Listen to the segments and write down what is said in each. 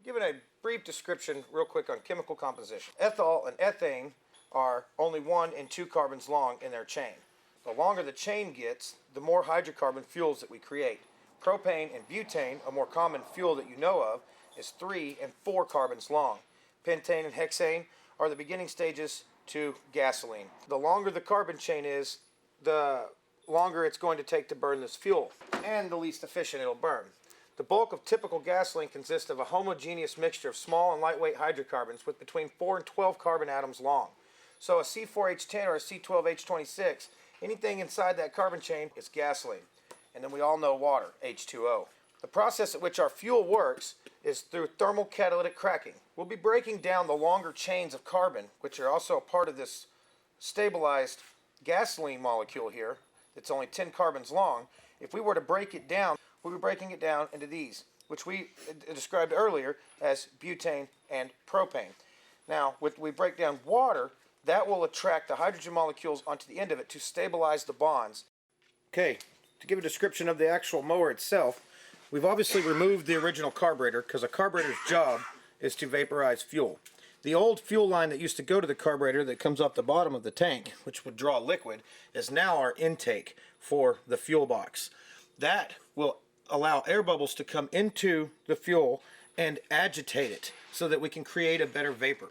Giving a brief description real quick on chemical composition. Ethyl and ethane are only 1 and 2 carbons long in their chain. The longer the chain gets, the more hydrocarbon fuels that we create. Propane and butane, a more common fuel that you know of, is 3 and 4 carbons long. Pentane and hexane are the beginning stages to gasoline. The longer the carbon chain is, the longer it's going to take to burn this fuel, and the least efficient it'll burn. The bulk of typical gasoline consists of a homogeneous mixture of small and lightweight hydrocarbons with between 4 and 12 carbon atoms long. So a C4H10 or a C12H26, anything inside that carbon chain is gasoline. And then we all know water, H2O. The process at which our fuel works is through thermal catalytic cracking. We'll be breaking down the longer chains of carbon, which are also a part of this stabilized gasoline molecule here, that's only 10 carbons long. If we were to break it down, we'll be breaking it down into these, which we described earlier as butane and propane. Now, when we break down water, that will attract the hydrogen molecules onto the end of it to stabilize the bonds. Okay, to give a description of the actual mower itself, we've obviously removed the original carburetor because a carburetor's job is to vaporize fuel. The old fuel line that used to go to the carburetor that comes off the bottom of the tank, which would draw liquid, is now our intake for the fuel box. That will allow air bubbles to come into the fuel and agitate it so that we can create a better vapor.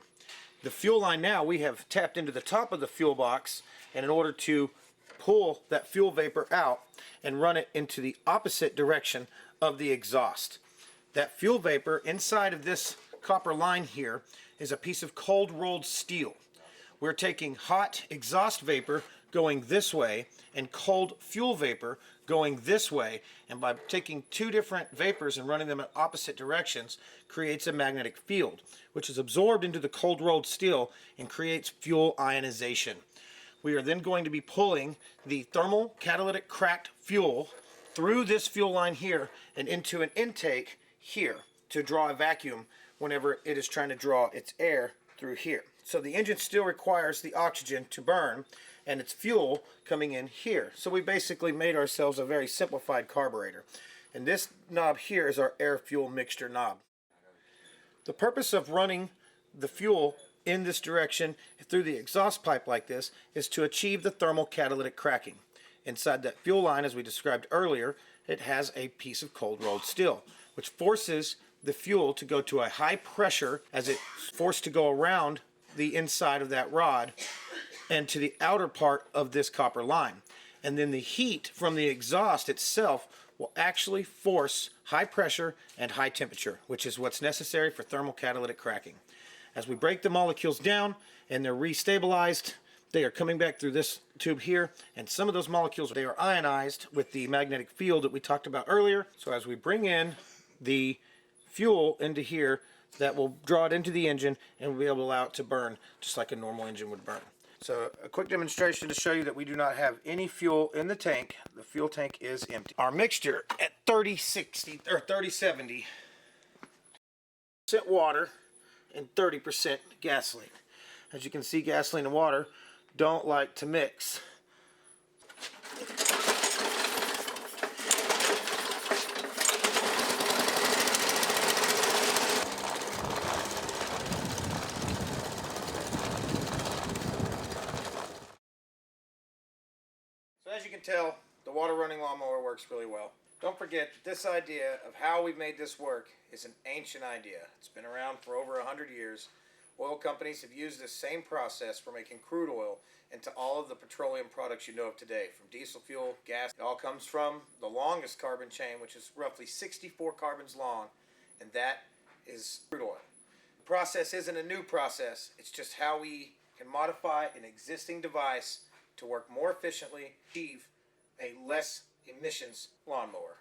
The fuel line now, we have tapped into the top of the fuel box, and in order to pull that fuel vapor out and run it into the opposite direction of the exhaust. That fuel vapor inside of this copper line here is a piece of cold rolled steel. We're taking hot exhaust vapor going this way and cold fuel vapor going this way, and by taking two different vapors and running them in opposite directions creates a magnetic field, which is absorbed into the cold rolled steel and creates fuel ionization. We are then going to be pulling the thermal catalytic cracked fuel through this fuel line here and into an intake here to draw a vacuum whenever it is trying to draw its air through here. So the engine still requires the oxygen to burn, and its fuel coming in here. So we basically made ourselves a very simplified carburetor. And this knob here is our air fuel mixture knob. The purpose of running the fuel in this direction through the exhaust pipe like this is to achieve the thermal catalytic cracking. Inside that fuel line, as we described earlier, it has a piece of cold rolled steel, which forces the fuel to go to a high pressure as it's forced to go around the inside of that rod and to the outer part of this copper line. And then the heat from the exhaust itself will actually force high pressure and high temperature, which is what's necessary for thermal catalytic cracking. As we break the molecules down and they're restabilized, they are coming back through this tube here, and some of those molecules, they are ionized with the magnetic field that we talked about earlier. So as we bring in the fuel into here, that will draw it into the engine and we'll be able to allow it to burn just like a normal engine would burn. So a quick demonstration to show you that we do not have any fuel in the tank. The fuel tank is empty. Our mixture at 30-60 or 30-70% water and 30% gasoline. As you can see, gasoline and water don't like to mix. So as you can tell, the water running lawnmower works really well. Don't forget that this idea of how we've made this work is an ancient idea. It's been around for over 100 years. Oil companies have used this same process for making crude oil into all of the petroleum products you know of today, from diesel fuel, gas. It all comes from the longest carbon chain, which is roughly 64 carbons long, and that is crude oil. The process isn't a new process. It's just how we can modify an existing device to work more efficiently, achieve a less emissions lawnmower.